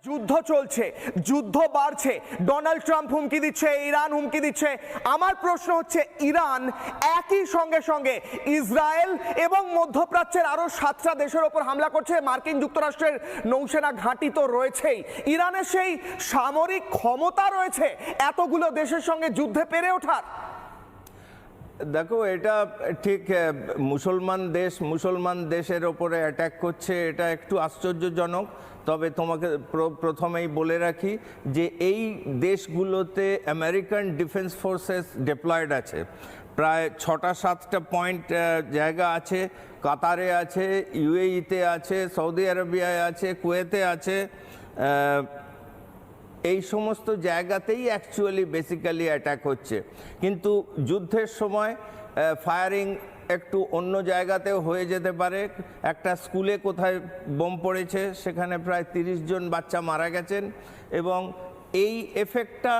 যুদ্ধ চলছে, যুদ্ধ বাড়ছে, ডোনাল্ড ট্রাম্প হুমকি দিচ্ছে, ইরান হুমকি দিচ্ছে। আমার প্রশ্ন হচ্ছে, ইরান একই সঙ্গে সঙ্গে ইসরায়েল এবং মধ্যপ্রাচ্যের আরো 7টা দেশের ওপর হামলা করছে। মার্কিন যুক্তরাষ্ট্রের নৌসেনা ঘাঁটি তো রয়েছেই, ইরানের সেই সামরিক ক্ষমতা রয়েছে এতগুলো দেশের সঙ্গে যুদ্ধে পেরে ওঠার। দেখো, এটা ঠিক মুসলমান দেশের ওপরে অ্যাটাক করছে, এটা একটু আশ্চর্যজনক। তবে তোমাকে প্রথমেই বলে রাখি যে এই দেশগুলোতে আমেরিকান ডিফেন্স ফোর্সেস ডিপ্লয়েড আছে, প্রায় 6টা-7টা পয়েন্ট জায়গা আছে। কাতারে আছে, ইউএইতে আছে, সৌদি আরবিয়ায় আছে, কুয়েতে আছে। এই সমস্ত জায়গাতেই অ্যাকচুয়ালি বেসিক্যালি অ্যাটাক হচ্ছে, কিন্তু যুদ্ধের সময় ফায়ারিং একটু অন্য জায়গাতেও হয়ে যেতে পারে। একটা স্কুলে কোথায় বোম পড়েছে, সেখানে প্রায় 30 জন বাচ্চা মারা গেছেন, এবং এই এফেক্টটা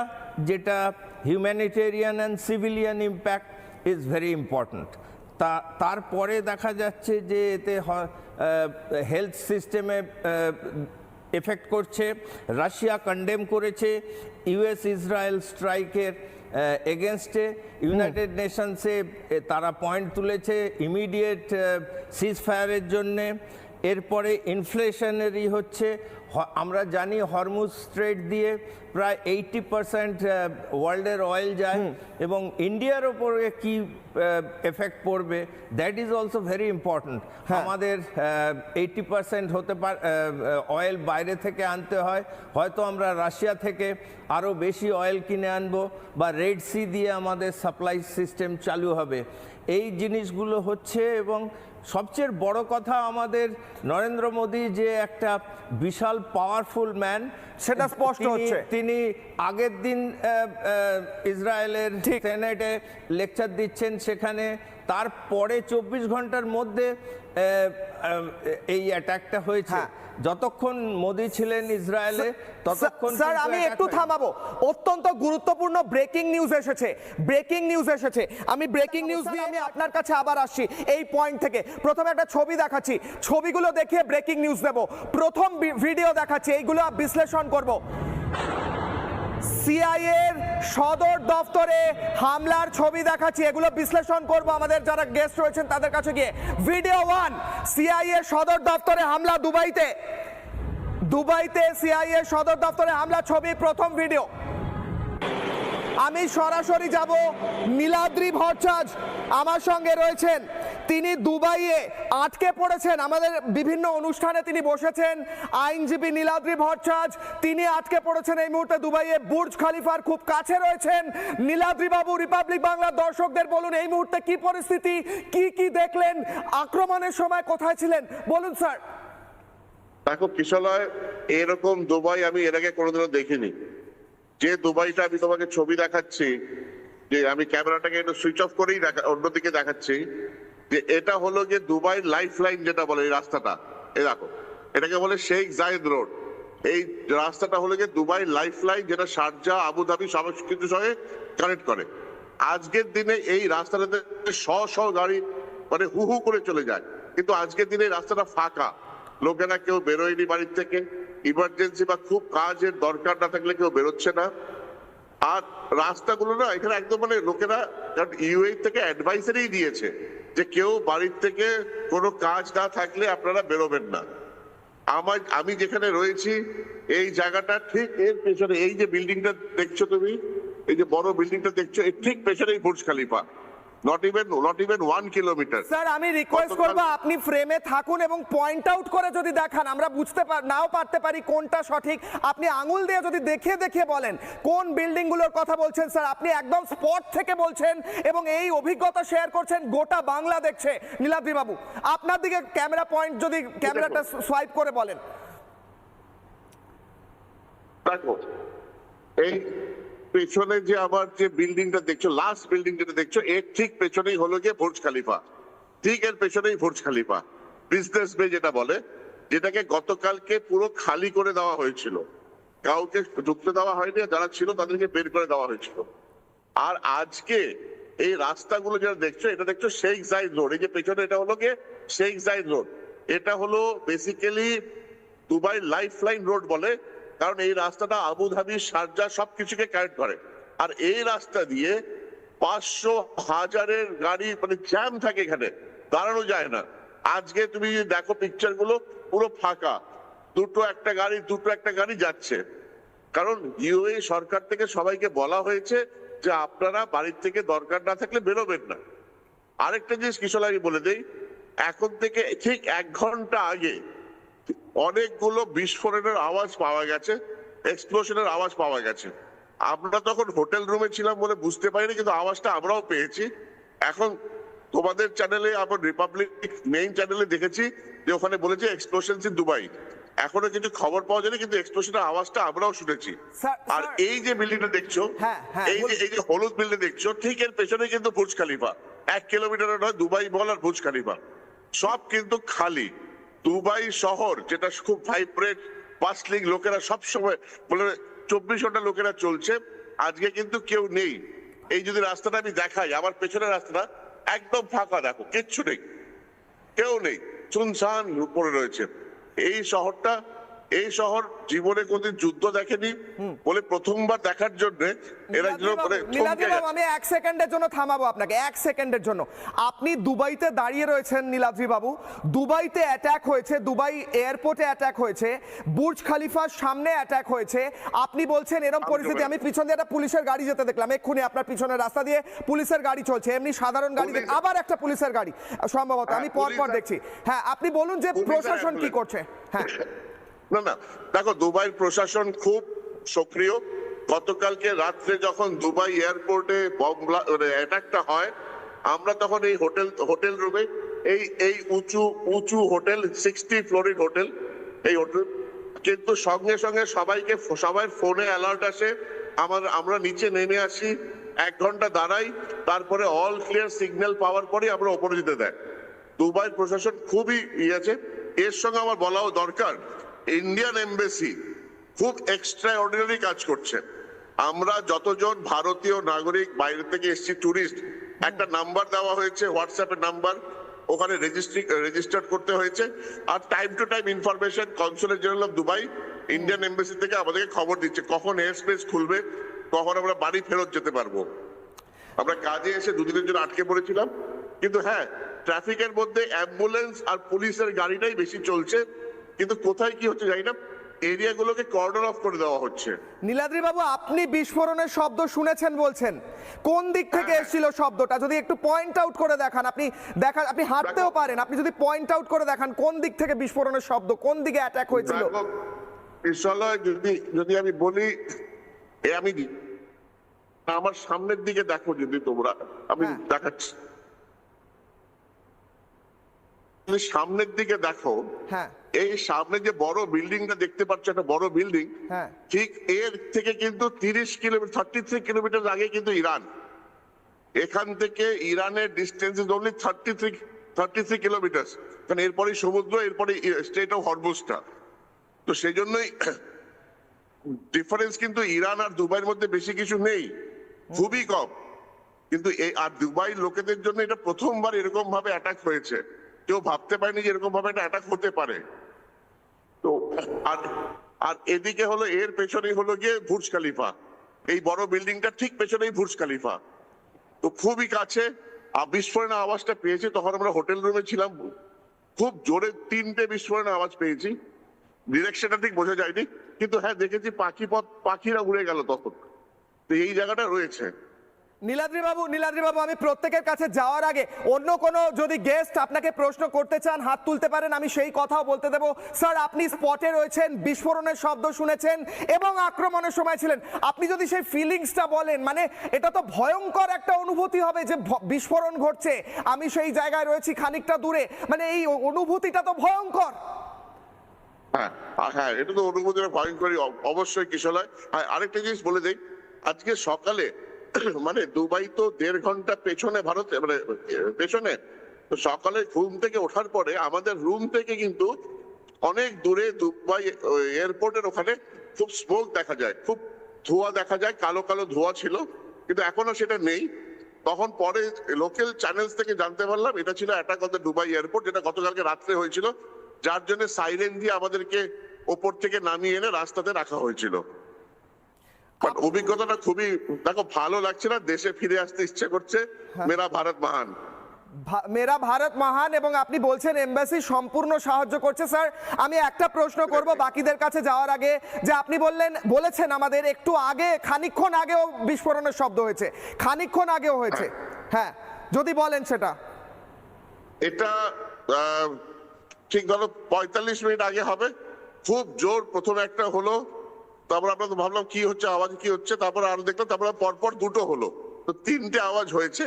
যেটা humanitarian and civilian impact is very important. তারপরে দেখা যাচ্ছে যে এতে হেলথ সিস্টেমে এফেক্ট করছে। রাশিয়া কন্ডেম করেছে ইউএস ইসরায়েল স্ট্রাইকের এগেনস্টে। ইউনাইটেড নেশনসে তারা পয়েন্ট তুলেছে ইমিডিয়েট সিজ ফায়ারের জন্যে। এরপরে ইনফ্লেশনারি হচ্ছে, আমরা জানি হরমুজ স্ট্রেট দিয়ে প্রায় 80% ওয়ার্ল্ডের অয়েল যায়, এবং ইন্ডিয়ার ওপরে কি এফেক্ট পড়বে that is also very important. আমাদের 80% হতে পারে অয়েল বাইরে থেকে আনতে হয়, হয়তো আমরা রাশিয়া থেকে আরও বেশি অয়েল কিনে আনবো, বা রেড সি দিয়ে আমাদের সাপ্লাই সিস্টেম চালু হবে। এই জিনিসগুলো হচ্ছে, এবং সবচেয়ে বড় কথা, আমাদের নরেন্দ্র মোদী যে একটা বিশাল পাওয়ারফুল ম্যান, সেটা স্পষ্ট হচ্ছে। তিনি আগের দিন ইসরায়েলের সেনেটে লেকচার দিচ্ছেন, সেখানে তারপরে 24 ঘন্টার মধ্যে এই অ্যাটাকটা হয়েছে। যতক্ষণ মোদি ছিলেন ইসরায়েলে ততক্ষণ। স্যার, আমি একটু থামাবো, অত্যন্ত গুরুত্বপূর্ণ ব্রেকিং নিউজ এসেছে, আমি ব্রেকিং নিউজ নিয়ে আমি আপনার কাছে আবার আসছি এই পয়েন্ট থেকে। প্রথমে একটা ছবি দেখাচ্ছি, ছবিগুলো দেখিয়ে ব্রেকিং নিউজ দেব। প্রথম ভিডিও দেখাচ্ছি, এইগুলো বিশ্লেষণ করব। সিআইএর সদর দফতরে হামলার ছবি দেখাচ্ছি, এগুলো বিশ্লেষণ করব আমাদের যারা গেস্ট রয়েছেন তাদের কাছে গিয়ে। ভিডিও 1, সিআইএর সদর দফতরে হামলা দুবাইতে সিআইএর সদর দফতরে হামলা ছবি, প্রথম ভিডিও। আমি সরাসরি যাব, নীলাদ্রি ভট্টাচার্য আমার সঙ্গে রয়েছেন। তিনি দুবাইয়ে আটকে পড়েছেন, আমাদের বিভিন্ন অনুষ্ঠানে তিনি বসেছেন। আইনজীবী নীলাদ্রি ভট্টাচার্য, তিনি আটকে পড়েছেন এই মুহূর্তে দুবাইয়ে, বুর্জ খলিফার খুব কাছে রয়েছেন। নীলাদ্রি বাবু, রিপাবলিক বাংলার দর্শকদের বলুন এই মুহূর্তে কি পরিস্থিতি, কি দেখলেন, আক্রমণের সময় কোথায় ছিলেন, বলুন স্যার। দেখো কিশলয়, এরকম দুবাই আমি এর আগে কোনোদিনও দেখিনি। যে দুবাইটা আমি তোমাকে ছবি দেখাচ্ছি, যে আমি ক্যামেরাটাকে একটু সুইচ অফ করেই অন্যদিকে দেখাচ্ছি, যে এটা হলো যে দুবাই লাইফ লাইন যেটা বলে, এই রাস্তাটা, এই দেখো, এটাকে বলে শেখ জায়েদ রোড। এই রাস্তাটা হলো যে দুবাই লাইফ লাইন, যেটা শারজাহ, আবুধাবি সমস্ত কিছু সঙ্গে কানেক্ট করে। আজকের দিনে এই রাস্তাটাতে শ গাড়ি মানে হু করে চলে যায়, কিন্তু আজকের দিনে এই রাস্তাটা ফাঁকা, লোকেরা কেউ বেরোয়নি বাড়ির থেকে, ইমার্জেন্সি বা খুব কাজের দরকার না থাকলে কেউ বেরোচ্ছে না। আর রাস্তাগুলো না এখানে একদম মানে লোকেরা, কারণ ইউএই থেকে অ্যাডভাইসারি দিয়েছে যে কেউ বাড়ির থেকে কোনো কাজ না থাকলে আপনারা বেরোবেন না। আমি যেখানে রয়েছি এই জায়গাটা ঠিক এর পেছনে, এই যে বিল্ডিংটা দেখছো তুমি, এই যে বড় বিল্ডিংটা দেখছো, এর ঠিক পেছনেই Burj Khalifa, not even 1 kilometre. Sir, আমি রিকোয়েস্ট করব আপনি ফ্রেমে থাকুন এবং পয়েন্ট আউট করে যদি দেখান, আমরা বুঝতে নাও পারতে পারি কোনটা সঠিক। আপনি আঙুল দিয়ে যদি দেখিয়ে বলেন কোন বিল্ডিং গুলোর কথা বলছেন। স্যার, আপনি একদম স্পট থেকে বলছেন এবং এই অভিজ্ঞতা শেয়ার করছেন, গোটা বাংলা দেখছে। নীলাদ্রি বাবু, আপনার দিকে ক্যামেরা পয়েন্ট, যদি ক্যামেরাটা সোয়াইপ করে বলেন। দেখো, এই পেছনে যে আবার যে বিল্ডিংটা দেখছো, লাস্ট বিল্ডিং যেটা দেখছো, এর ঠিক পেছনেই হলো গিয়ে বুর্জ খলিফা, ঠিক এর পেছনেই বুর্জ খলিফা বিজনেস বে যেটা বলে, যেটাকে গতকালকে পুরো খালি করে দেওয়া হয়েছিল, কাউকে ঢুকতে দেওয়া হয়নি, যারা ছিল তাদেরকে বের করে দেওয়া হয়েছিল। আর আজকে এই রাস্তাগুলো যেটা দেখছো, এটা দেখছো শেখ জায়েদ রোড, এই যে পেছনে এটা হলো গিয়ে শেখ জায়েদ রোড। এটা হলো basically Dubai life line road বলে, কারণ এই রাস্তাটা আবুধাবি, শারজা সবকিছুকে কানেক্ট করে। আর এই রাস্তা দিয়ে 500,000-এর গাড়ি মানে জ্যাম থাকে, এখানে দাঁড়ানো যায় না। আজকে তুমি যদি দেখো পিকচার গুলো, পুরো ফাঁকা, দুটো একটা গাড়ি যাচ্ছে। কারণ ইউএ সরকার থেকে সবাইকে বলা হয়েছে যে আপনারা বাড়ির থেকে দরকার না থাকলে বেরোবেন না। আরেকটা জিনিস কিশোর আমি বলে দেই, এখন থেকে ঠিক 1 ঘন্টা আগে অনেকগুলো বিস্ফোরণের আওয়াজ পাওয়া গেছে, এক্সপ্লোশনের আওয়াজ পাওয়া গেছে। আমরা তখন হোটেল রুমে ছিলাম বলে বুঝতে পারিনি, কিন্তু আওয়াজটা আমরাও পেয়েছি। এখন তোমাদের চ্যানেলে, আমার রিপাবলিক মেইন চ্যানেলে দেখেছি যে ওখানে বলেছে এক্সপ্লোশনস ইন দুবাই। এখনো কিছু খবর পাওয়া যায়নি, কিন্তু এক্সপ্লোশনের আওয়াজটা আমরাও শুনেছি। আর এই যে বিল্ডিংটা দেখছো, এই যে হলুদ বিল্ডিং দেখছো, ঠিক এর পেছনে কিন্তু বুর্জ খালিফা। 1 কিলোমিটার নয়, দুবাই মল আর বুর্জ খালিফা সব কিন্তু খালি। দুবাই শহর যেটা খুব ভাইব্রেন্ট, বাসলিং, লোকেরা সবসময় বলে 24 ঘন্টা লোকেরা চলছে, আজকে কিন্তু কেউ নেই। এই যদি রাস্তাটা আমি দেখাই, আমার পেছনের রাস্তাটা একদম ফাঁকা, দেখো কিচ্ছু নেই, কেউ নেই, শুনশান পড়ে রয়েছে। এই শহর জীবনে কোনদিন যুদ্ধ দেখেনি বলে প্রথমবার দেখার জন্য এরা আমি 1 সেকেন্ডের জন্য থামাবো আপনাকে, 1 সেকেন্ডের জন্য। আপনি দুবাইতে দাঁড়িয়ে রয়েছেন নীলাদ্রি বাবু, দুবাইতে অ্যাটাক হয়েছে, দুবাই এয়ারপোর্টে অ্যাটাক হয়েছে, বুর্জ খালিফার সামনে অ্যাটাক হয়েছে। আপনি বলছেন এরকম পরিস্থিতি, আমি পিছন দিয়ে একটা পুলিশের গাড়ি যেতে দেখলাম এক্ষুনি, আপনার পিছনের রাস্তা দিয়ে পুলিশের গাড়ি চলছে, এমনি সাধারণ গাড়ি, আবার একটা পুলিশের গাড়ি সম্ভবত, আমি পরপর দেখছি। হ্যাঁ, আপনি বলুন যে প্রশাসন কি করছে। হ্যাঁ, না দেখো, দুবাই প্রশাসন খুব সক্রিয়। গতকালকে রাত্রে যখন দুবাই এয়ারপোর্টে অ্যাটাকটা হয়, আমরা তখন এই হোটেল রুমে, এই উঁচু হোটেল, 60 ফ্লোরের হোটেল, এই হোটেল কিন্তু সঙ্গে সঙ্গে সবাই ফোনে অ্যালার্ট আসে। আমরা নিচে নেমে আসি, 1 ঘন্টা দাঁড়াই, তারপরে অল ক্লিয়ার সিগন্যাল পাওয়ার পরে আমরা ওপরে যেতে দেয়। দুবাই প্রশাসন খুবই আছে। এর সঙ্গে আমার বলাও দরকার, ইন্ডিয়ান এমবেসি খুব এক্সট্রা অর্ডিনারি কাজ করছে। আমরা যতজন ভারতীয় নাগরিক বাইরে থেকে এসেছি, টুরিস্ট, একটা নাম্বার দেওয়া হয়েছে, হোয়াটসঅ্যাপের নাম্বার, ওখানে রেজিস্টার করতে হয়েছে। আর time to time information consulate general of Dubai, Indian embassy থেকে আমাদেরকে খবর দিচ্ছে কখন এয়ার স্পেস খুলবে, কখন আমরা বাড়ি ফেরত যেতে পারবো। আমরা কাজে এসে 2 দিনের জন্য আটকে পড়েছিলাম, কিন্তু হ্যাঁ, ট্রাফিকের মধ্যে অ্যাম্বুলেন্স আর পুলিশের গাড়িটাই বেশি চলছে, কিন্তু কোথায় কি হচ্ছে জানি না, এরিয়াগুলোকে কর্ডন অফ করে দেওয়া হচ্ছে। নীলাদ্রি বাবু, আপনি বিস্ফোরণের শব্দ শুনেছেন বলছেন, কোন দিক থেকে এসেছিল শব্দটা যদি একটু পয়েন্ট আউট করে দেখান। আপনি হাঁটতেও পারেন, আপনি যদি পয়েন্ট আউট করে দেখান কোন দিক থেকে বিস্ফোরণের শব্দ, কোন দিকে অ্যাটাক হয়েছিল। যদি আমি বলি, আমি আমার সামনের দিকে দেখো, যদি তোমরা, আমি দেখাচ্ছি, সামনের দিকে দেখো, এই সামনে যে বড় বিল্ডিংটা দেখতে পাচ্ছ, একটা বড় বিল্ডিং, ঠিক এর থেকে কিন্তু 33 কিলোমিটার আগে কিন্তু ইরান। এখান থেকে ইরানের ডিস্টেন্স ইজ অনলি 33 কিলোমিটার, কারণ এরপরে সমুদ্র, এরপরে স্টেট অফ হরমুজটা। তো সেই জন্যই ডিফারেন্স কিন্তু ইরান আর দুবাইয়ের মধ্যে বেশি কিছু নেই, খুবই কম। কিন্তু আর দুবাই লোকেদের জন্য এটা প্রথমবার এরকম ভাবে অ্যাটাক হয়েছে, কেউ ভাবতে পারেনি যে এরকম ভাবে একটা অ্যাটাক হতে পারে। তো আর এদিকে হলো, এর পেছনেই হলো গিয়ে বুর্জ খালিফা, এই বড় বিল্ডিংটা ঠিক পেছনেই বুর্জ খালিফা, তো খুবই কাছে। বিস্ফোরণের আওয়াজটা পেয়েছি তখন আমরা হোটেল রুমে ছিলাম, খুব জোরে 3টে বিস্ফোরণের আওয়াজ পেয়েছি, ডিরেকশনটা ঠিক বোঝা যায়নি, কিন্তু হ্যাঁ দেখেছি পাখিরা উড়ে গেল তখন। তো এই জায়গাটা রয়েছে। নীলাদ্রি বাবু, আমি প্রত্যেকের কাছে যাওয়ার আগে অন্য কোনো যদি গেস্ট আপনাকে প্রশ্ন করতে চান হাত তুলতে পারেন, আমি সেই কথাও বলতে দেব। স্যার, আপনি স্পটে রয়েছেন, বিস্ফোরণের শব্দ শুনেছেন এবং আক্রমণের সময় ছিলেন, আপনি যদি সেই ফিলিংসটা বলেন, মানে এটা তো ভয়ঙ্কর একটা অনুভূতি হবে যে বিস্ফোরণ ঘটছে, আমি সেই জায়গায় রয়েছি খানিকটা দূরে, মানে এই অনুভূতিটা তো ভয়ঙ্কর। হ্যাঁ, এটা তো অনুভূতিটা ভয়ঙ্করই অবশ্যই কিশোরয়। আরেকটা জিনিস বলে দেই, আজকে সকালে মানে দুবাই তো 1.5 ঘন্টা পেছনে, ভারতে মানে পেছনে, তো সকালে ঘুম থেকে ওঠার পরে আমাদের রুম থেকে কিন্তু অনেক দূরে দুবাই এয়ারপোর্টের ওখানে খুব স্মোক দেখা যায়, খুব ধোঁয়া দেখা যায়, কালো কালো ধোঁয়া ছিল, কিন্তু এখনো সেটা নেই। তখন পরে লোকাল চ্যানেলস থেকে জানতে পারলাম এটা ছিল attack on the Dubai airport, যেটা গতকালকে রাত্রে হয়েছিল, যার জন্য সাইরেন দিয়ে আমাদেরকে ওপর থেকে নামিয়ে এনে রাস্তাতে রাখা হয়েছিল। বাট অভিজ্ঞতাটা খুবই দেখো ভালো লাগছে না, দেশে ফিরে আসতে ইচ্ছে করছে। মেরা ভারত মহান। মেরা ভারত মহান, এবং আপনি বলছেন এমবাসি সম্পূর্ণ সাহায্য করছে। স্যার আমি একটা প্রশ্ন করব বাকিদের কাছে যাওয়ার আগে, যে আপনি বলেছেন আমাদের একটু আগে, খানিকক্ষণ আগেও বিস্ফোরণের শব্দ হয়েছে, খানিকক্ষণ আগেও হয়েছে, হ্যাঁ যদি বলেন সেটা। এটা ঠিক ধরো 45 মিনিট আগে হবে, খুব জোর প্রথমে একটা হলো, তারপর আমরা তো ভাবলাম কি হচ্ছে, আওয়াজ কি হচ্ছে, তারপর আরো দেখলাম, তারপর পরপর দুটো হলো, তো 3টে আওয়াজ হয়েছে।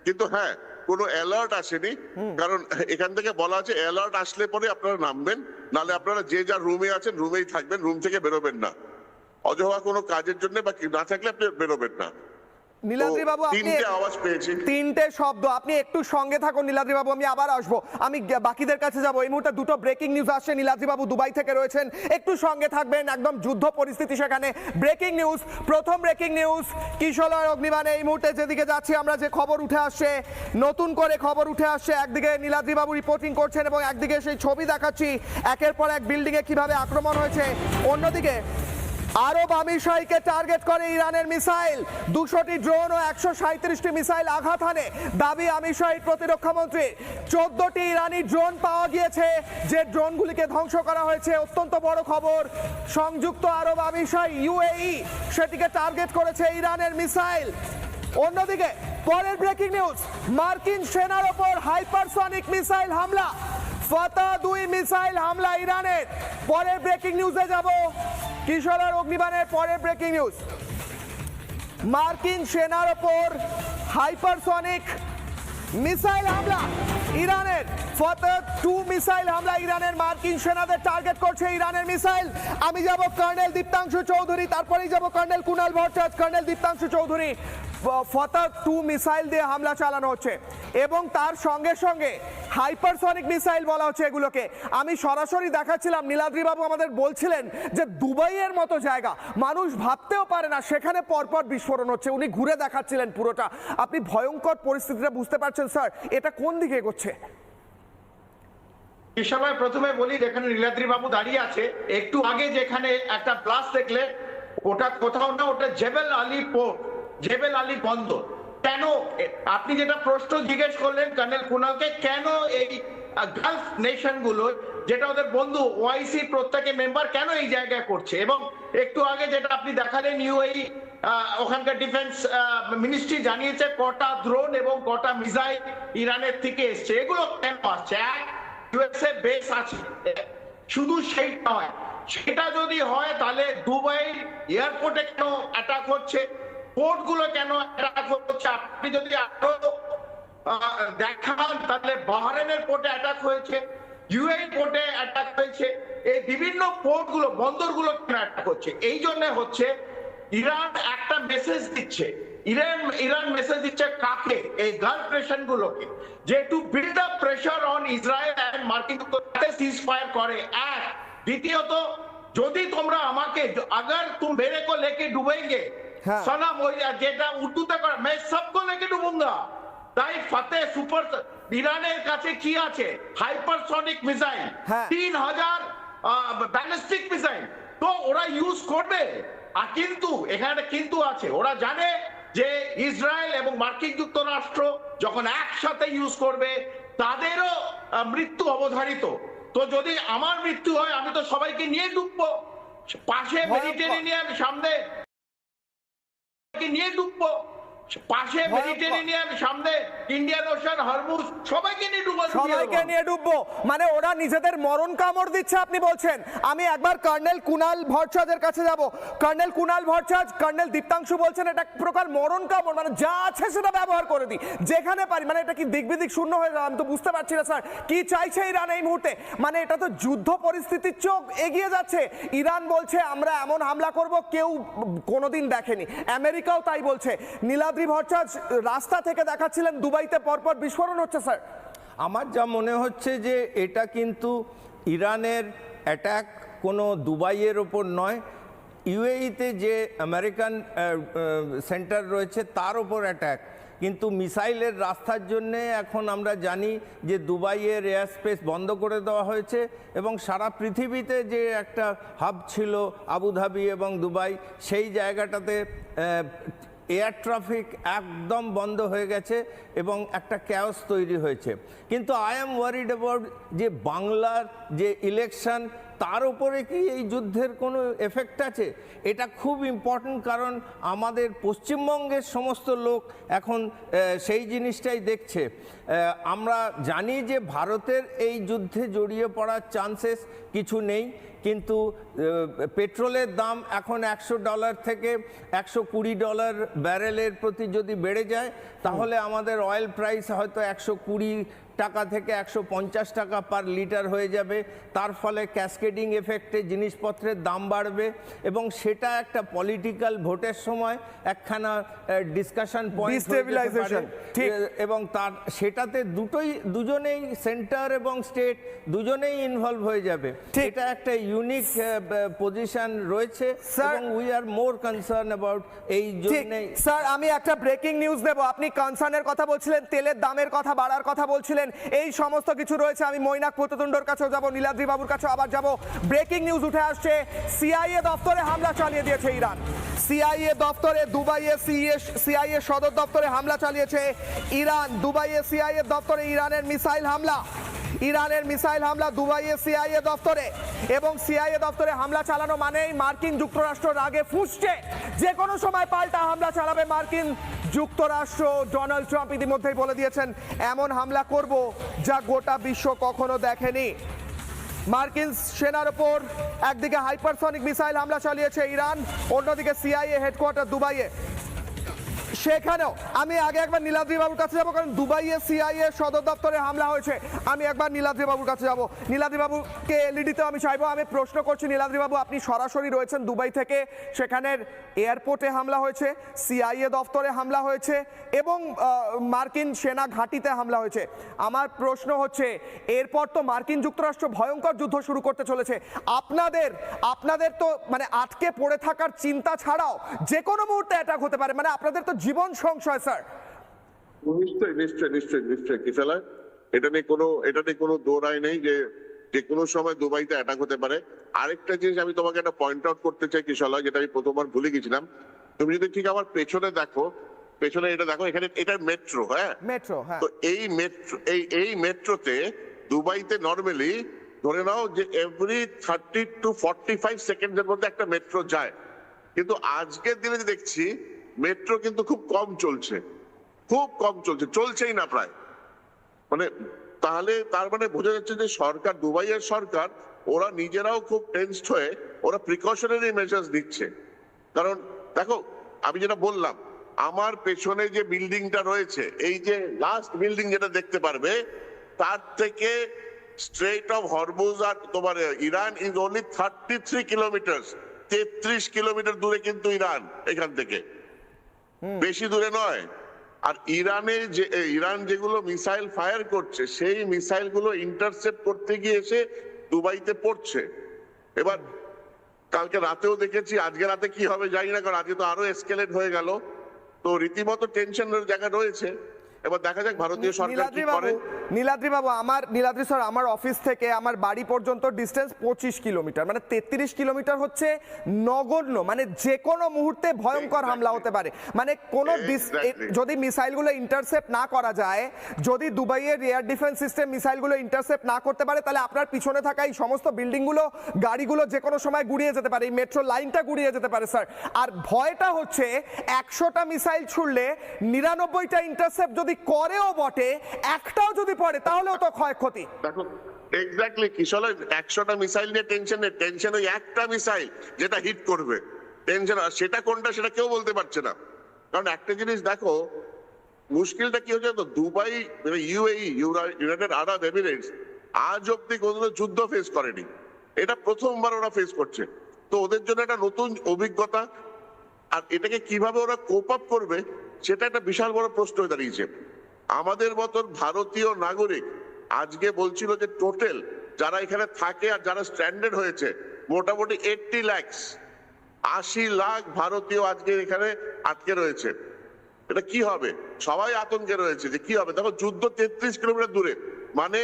কিন্তু হ্যাঁ, কোনো অ্যালার্ট আসেনি, কারণ এখান থেকে বলা আছে অ্যালার্ট আসলে পরে আপনারা নামবেন, নালে আপনারা যে যার রুমে আছেন রুমেই থাকবেন, রুম থেকে বেরোবেন না, অযথা কোনো কাজের জন্য বা না থাকলে আপনি বেরোবেন না। নীলাদ্রি বাবু আপনি 3টে আওয়াজ পেয়েছি, 3টে শব্দ, আপনি একটু সঙ্গে থাকুন নীলাদ্রি বাবু, আমি আবার আসবো, আমি বাকিদের কাছে যাব। এই মুহূর্তে দুটো ব্রেকিং নিউজ আসছে, নীলাদ্রি বাবু দুবাই থেকে রয়েছেন, একটু সঙ্গে থাকবেন, একদম যুদ্ধ পরিস্থিতি সেখানে। ব্রেকিং নিউজ, প্রথম ব্রেকিং নিউজ, কিশলয় অগ্নিবাণে এই মুহূর্তে যেদিকে যাচ্ছি আমরা, যে খবর উঠে আসছে, নতুন করে খবর উঠে আসছে, একদিকে নীলাদ্রি বাবু রিপোর্টিং করছেন এবং একদিকে সেই ছবি দেখাচ্ছি একের পর এক বিল্ডিং এ কিভাবে আক্রমণ হয়েছে। অন্যদিকে আরব আমিরশাহীকে টার্গেট করে ইরানের মিসাইল, 200টি ড্রোন ও 137টি মিসাইল আঘাত হানে দাবি আমিরশাহীর প্রতিরক্ষা মন্ত্রী। 14টি ইরানি ড্রোন পাওয়া গিয়েছে, যে ড্রোনগুলিকে ধ্বংস করা হয়েছে। অত্যন্ত বড় খবর, সংযুক্ত আরব আমিরশাহী ইউএই সেটিকে টার্গেট করেছে ইরানের মিসাইল। অন্যদিকে পরের ব্রেকিং নিউজ, মার্কিন সেনার ওপর হাইপারসনিক মিসাইল হামলা, ফাতা 2 মিসাইল হামলা ইরানের। পরের ব্রেকিং নিউজে যাব, কিশোরের অগ্নিবাণের পরের ব্রেকিং নিউজ, মার্কিন সেনার ওপর হাইপারসনিক মিসাইল হামলা ইরানের, ফাতা 2 মিসাইল হামলা ইরানের, মার্কিন সেনাদের টার্গেট করছে ইরানের মিসাইল। আমি যাব কর্নেল দীপ্তাংশু চৌধুরী, তারপরেই যাব কর্নেল কুনাল ভট্টাচার্য। কর্নেল দীপ্তাংশু চৌধুরী, ফাতা 2 মিসাইল দিয়ে হামলা চালানো হচ্ছে এবং তার সঙ্গে সঙ্গে হাইপারসনিক মিসাইল বলা হচ্ছে এগুলোকে। আমি সরাসরি দেখাচ্ছিলাম, নীলাদ্রি বাবু আমাদের বলছিলেন যে দুবাইয়ের মতো জায়গা, মানুষ ভাবতেও পারে না, সেখানে পরপর বিস্ফোরণ হচ্ছে। উনি ঘুরে দেখাচ্ছিলেন পুরোটা। আপনি ভয়ঙ্কর পরিস্থিতিটা বুঝতে পারছেন স্যার, এটা কোন দিকে এগোচ্ছে? কিশোরভাই, প্রথমে বলি, যেখানে নীলাদ্রি বাবু দাঁড়িয়ে আছে, একটু আগে যেখানে একটা ব্লাস্ট দেখলে, ওটা কোথাও না, ওটা জেবেল আলী পোর্ট, জেবেল আলী বন্দর। কেন, আপনি যেটা প্রশ্ন জিজ্ঞেস করলেন কর্নেল কুনালকে, কেন এই গালফ নেশন গুলো, যেটা ওদের বন্ধু ওআইসি প্রত্যেকে মেম্বার, কেন এই জায়গায় করছে? এবং একটু আগে যেটা আপনি দেখালেন, ইউএই ওখানকার ডিফেন্স মিনিস্ট্রি জানিয়েছে কটা ড্রোন এবং কটা মিসাইল ইরানের থেকে এসছে। এগুলো কেন আসছে? ইউএসএ বেস আছে, শুধু সেই নয়, সেটা যদি হয় তাহলে দুবাই এয়ারপোর্টে কেন অ্যাটাক হচ্ছে, পোর্ট গুলো কেন অ্যাটাক হচ্ছে? আপনি যদি আরো দেখান তাহলে বাহরাইনের পোর্টে অ্যাটাক হয়েছে, ইউএই পোর্টে অ্যাটাক হয়েছে, এই বিভিন্ন পোর্ট গুলো, বন্দর গুলো কেন অ্যাটাক হচ্ছে? এই জন্য হচ্ছে ইরান একটা মেসেজ দিচ্ছে, ইরান মেসেজ দিচ্ছে কাকে? এই গালফ নেশন গুলোকে, যে to build up pressure on Israel and মার্কিন যুক্তরাষ্ট্র সিজ ফায়ার করে। এক, দ্বিতীয়ত, যদি তোমরা আমাকে, अगर तुम मेरे को लेके डूबेंगे, सनम, ওই যেটা উর্দুতে করে, मैं सबको लेके डूबूंगा। তাই ফাতে সুপার, ইরানের কাছে কি আছে? হাইপারসনিক মিসাইল, 3000 ব্যালিস্টিক মিসাইল, তো ওরা ইউজ করবে। আর কিন্তু এখানে কিন্তু আছে, ওরা জানে যে ইসরায়েল এবং মার্কিন যুক্তরাষ্ট্র যখন একসাথে ইউজ করবে তাদেরও মৃত্যু অবধারিত। তো যদি আমার মৃত্যু হয়, আমি তো সবাইকে নিয়ে ডুববো, পাশে মেডিটেরিয়ান, সামনে নিয়ে ডুববো, পাশে মেডিটেরিয়ান, সামনে ইন্ডিয়ান ওশান, হরমুজ, সবাইকে নিয়ে ডুববো, সবাইকে নিয়ে ডুববো। মানে ওরা নিজেদের মরণ কামড় দিচ্ছে আপনি বলছেন। আমি একবার কর্নেল কুনাল ভট্টাচার্যের কাছে যাব। কর্নেল কুনাল ভট্টাচার্য, কর্নেল দীপ্তাংশু বলছেন এটা এক প্রকার মরণ কামড়, মানে যা আছে সেটা ব্যবহার করে দিই যেখানে পারি। মানে এটা কি দিকবিদিক শূন্য হয়ে যাবে? আমি তো বুঝতে পারছি না স্যার, কি চাইছে ইরান এই মুহূর্তে? মানে এটা তো যুদ্ধ পরিস্থিতির চোখ এগিয়ে যাচ্ছে। ইরান বলছে আমরা এমন হামলা করব কেউ কোনোদিন দেখেনি, আমেরিকাও তাই বলছে। নীলাদ্রি ভট্টাচার্য রাস্তা থেকে দেখাচ্ছিলেন দুবাইতে পরপর বিস্ফোরণ হচ্ছে স্যার। আমার যা মনে হচ্ছে যে এটা কিন্তু ইরানের অ্যাটাক কোনো দুবাইয়ের ওপর নয়, ইউএইতে যে আমেরিকান সেন্টার রয়েছে তার ওপর অ্যাটাক। কিন্তু মিসাইলের রাস্তার জন্যে এখন আমরা জানি যে দুবাইয়ের এয়ার স্পেস বন্ধ করে দেওয়া হয়েছে এবং সারা পৃথিবীতে যে একটা হাব ছিল আবুধাবি এবং দুবাই, সেই জায়গাটাতে এয়ার ট্রাফিক একদম বন্ধ হয়ে গেছে এবং একটা ক্যাওস তৈরি হয়েছে। কিন্তু আই অ্যাম ওয়ারিড অ্যাবাউট যে বাংলার যে ইলেকশন, তার উপরে কি এই যুদ্ধের কোনো এফেক্ট আছে? এটা খুব ইম্পর্ট্যান্ট, কারণ আমাদের পশ্চিমবঙ্গের সমস্ত লোক এখন সেই জিনিসটাই দেখছে। আমরা জানি যে ভারতের এই যুদ্ধে জড়িয়ে পড়ার চান্সেস কিছু নেই, কিন্তু পেট্রোলের দাম এখন $100 থেকে $120 ব্যারেলের প্রতি যদি বেড়ে যায়, তাহলে আমাদের অয়েল প্রাইস হয়তো 120 টাকা থেকে 150 টাকা পার লিটার হয়ে যাবে। তার ফলে ক্যাসকেডিং এফেক্টে জিনিসপত্রের দাম বাড়বে এবং সেটা একটা পলিটিক্যাল ভোটের সময় একখানা ডিসকাশন পয়েন্ট এবং তার সেটাতে দুজনেই সেন্টার এবং স্টেট দুজনেই ইনভলভ হয়ে যাবে। এটা একটা ইউনিক পজিশন রয়েছে এবং we are more concern about এই জন্যে। স্যার, আমি একটা ব্রেকিং নিউজ দেব। আপনি কনসার্নের কথা বলছিলেন, তেলের দামের কথা বাড়ার কথা বলছিলেন, এই সমস্ত কিছু রয়েছে। আমি মৈনাক প্রত্যতুণ্ডর কাছেও যাব, নীলাদ্রি বাবুর কাছেও আবার যাব। ব্রেকিং নিউজ উঠে আসছে, সিআইএ দপ্তরে হামলা চালিয়ে দিয়েছে ইরান। সিআইএ দপ্তরে, দুবাইয়ে সিআইএ সদর দপ্তরে হামলা চালিয়েছে ইরান। দুবাইয়ে সিআইএ দপ্তরে ইরানের মিসাইল হামলা, ইরানের মিসাইল হামলা দুবাইয়ে সিআইএ দপ্তরে। এবং সিআইএ দপ্তরে হামলা চালানো মানেই মার্কিন যুক্তরাষ্ট্র রাগে ফুঁসছে, যে কোনো সময় পাল্টা হামলা চালাবে মার্কিন যুক্তরাষ্ট্র। ডোনাল্ড ট্রাম্প ইতিমধ্যেই বলে দিয়েছেন, এমন হামলা করব যা গোটা বিশ্ব কখনো দেখেনি। মার্কিন সেনার উপর একদিকে হাইপারসনিক মিসাইল হামলা চালিয়েছে ইরান, অন্যদিকে সিআইএ হেডকোয়ার্টার দুবাইয়ে, সেখানেও। আমি আগে একবার নীলাদ্রি বাবুর কাছে যাবো, কারণ দুবাইয়ে সিআইএ সদর দপ্তরে হামলা হয়েছে। আমি একবার নীলাদ্রি বাবুর কাছে যাব। নীলাদ্রি বাবুকে এলইডিতে আমি চাইবো। আমি প্রশ্ন করছি নীলাদ্রি বাবু, আপনি সরাসরি রয়েছেন দুবাই থেকে, সেখানের এয়ারপোর্টে হামলা হয়েছে, সিআইএ দপ্তরে হামলা হয়েছে এবং মার্কিন সেনা ঘাঁটিতে হামলা হয়েছে। আমার প্রশ্ন হচ্ছে, এরপর তো মার্কিন যুক্তরাষ্ট্র ভয়ঙ্কর যুদ্ধ শুরু করতে চলেছে। আপনাদের তো মানে আটকে পড়ে থাকার চিন্তা ছাড়াও যে কোনো মুহূর্তে অ্যাটাক হতে পারে, মানে আপনাদের তো জীবন সংশয় স্যার। নিশ্চয়ই নিশ্চয়ই নিশ্চয়ই নিশ্চয়ই কিশালা, এটা নিয়ে কোনো দৌড়াই নেই যে কোনো সময় দুবাইতে অ্যাটাক হতে পারে। আরেকটা জিনিস আমি তোমাকে একটা পয়েন্ট আউট করতে চাই কিশালা, যেটা আমি প্রথমবার ভুলে গেছিলাম। তুমি যদি ঠিক আমার পেছনে দেখো, পেছনে এটা দেখো, এখানে এটা মেট্রো। হ্যাঁ, মেট্রো। তো এই মেট্রোতে দুবাইতে নর্মালি ধরে নাও যে এভরি 30 to 45 সেকেন্ডের মধ্যে একটা মেট্রো যায়, কিন্তু আজকের দিনে দেখছি মেট্রো কিন্তু খুব কম চলছে, খুব কম চলছে, চলছেই না প্রায়। মানে তাহলে তার মানে বোঝা যাচ্ছে যে সরকার, দুবাইয়ের সরকার, ওরা নিজেরাও খুব টেনসড হয়ে ওরা প্রিকশনারি মেজার্স দিচ্ছে। কারণ দেখো, আমি যেটা বললাম, আমার পেছনে যে বিল্ডিংটা রয়েছে, এই যে লাস্ট বিল্ডিং যেটা দেখতে পারবে, তার থেকে স্ট্রেট অফ হরমুজ আর তোমার Iran is only 33 kilometre, 33 kilometre দূরে কিন্তু ইরান এখান থেকে, বেশি দূরে নয়। আর ইরান যেগুলো মিসাইল ফায়ার করছে, সেই মিসাইল গুলো ইন্টারসেপ্ট করতে গিয়ে এসে দুবাইতে পড়ছে। এবার কালকে রাতেও দেখেছি, আজকে রাতে কি হবে জানি না, কারণ আজকে তো আরো এসকেলেট হয়ে গেল। তো রীতিমতো টেনশনের জায়গা রয়েছে। এবার দেখা যাক ভারতীয় সরকার কি করে। নীলাদ্রি বাবু, নীলাদ্রি স্যার, আমার অফিস থেকে আমার বাড়ি পর্যন্ত ডিস্টেন্স 25 কিলোমিটার, মানে 33 কিলোমিটার হচ্ছে নগণ্য। মানে যে কোনো মুহূর্তে ভয়ঙ্কর হামলা হতে পারে। মানে কোনো যদি মিসাইলগুলো ইন্টারসেপ্ট না করা যায়, যদি দুবাইয়ের এয়ার ডিফেন্স সিস্টেম মিসাইলগুলো ইন্টারসেপ্ট না করতে পারে, তাহলে আপনার পিছনে থাকা এই সমস্ত বিল্ডিংগুলো, গাড়িগুলো যে কোনো সময় গুড়িয়ে যেতে পারে, এই মেট্রো লাইনটা গুড়িয়ে যেতে পারে স্যার। আর ভয়টা হচ্ছে 100টা মিসাইল ছুড়লে 99টা ইন্টারসেপ্ট যদি করেও বটে, একটাও যদি পড়ে তাহলেও তো ক্ষয়ক্ষতি। দেখো এক্স্যাক্টলি কিশোর, 100টা মিসাইল নিয়ে টেনশন ওই একটা মিসাইল যেটা হিট করবে টেনশন, আর সেটা কোনটা সেটা কেউ বলতে পারছে না। কারণ একটা জিনিস দেখো, মুশকিলটা কি হচ্ছে, তো দুবাই মানে ইউনাইটেড আরব এমিরেটস আজ অব্দি কোনো যুদ্ধ ফেস করেনি, এটা প্রথমবার ওরা ফেস করছে। তো ওদের জন্য একটা নতুন অভিজ্ঞতা, আর এটাকে কিভাবে ওরা কোপ আপ করবে সেটা একটা বিশাল বড় প্রশ্ন হয়ে দাঁড়িয়েছে। আমাদের মতন ভারতীয় নাগরিক আজকে বলছিল যে টোটাল যারা এখানে থাকে আর যারা স্ট্যান্ডার্ড হয়েছে মোটামুটি 80 লাখ ভারতীয় আজকে এখানে আটকে রয়েছে। এটা কি হবে? সবাই আতঙ্কে রয়েছে যে কি হবে। দেখো যুদ্ধ 33 কিলোমিটার দূরে, মানে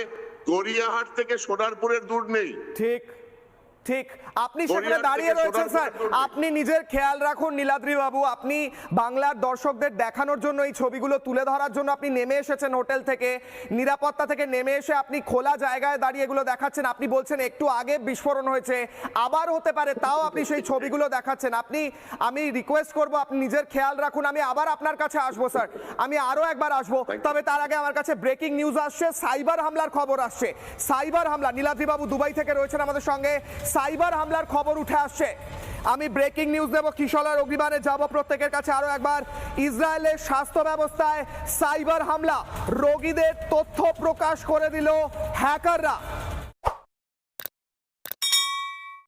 গড়িয়াহাট থেকে সোনারপুরের দূর নেই। ঠিক ঠিক, আপনি সেখানে গড়িয়াহাট দাঁড়িয়ে থেকে রয়েছেন স্যার। সোনারপুরের দূর নেই। আপনি নিজের খেয়াল রাখুন নীলাদ্রি বাবু, আপনি বাংলার দর্শকদের দেখানোর জন্য এই ছবিগুলো তুলে ধরার জন্য আপনি নেমে এসেছেন হোটেল থেকে, নিরাপত্তা থেকে নেমে এসে আপনি খোলা জায়গায় দাঁড়িয়ে এগুলো দেখাচ্ছেন। আপনি বলছেন একটু আগে বিস্ফোরণ হয়েছে, আবার হতে পারে, তাও আপনি সেই ছবিগুলো দেখাচ্ছেন। আমি রিকোয়েস্ট করব আপনি নিজের খেয়াল রাখুন। আমি আবার আপনার কাছে আসবো স্যার, আমি আরো একবার আসবো, তবে তার আগে আমার কাছে ব্রেকিং নিউজ আসছে, সাইবার হামলার খবর আসছে। সাইবার হামলা, নীলাদ্রি বাবু দুবাই থেকে রয়েছেন আমাদের সঙ্গে, সাইবার হামলার খবর উঠে আসছে। আমি ব্রেকিং নিউজ দেব, কিশোরের অগ্নিবাণে যাব প্রত্যেকের কাছে আরো একবার। ইসরায়েলের স্বাস্থ্য ব্যবস্থায় সাইবার হামলা, রোগীদের তথ্য প্রকাশ করে দিল হ্যাকাররা।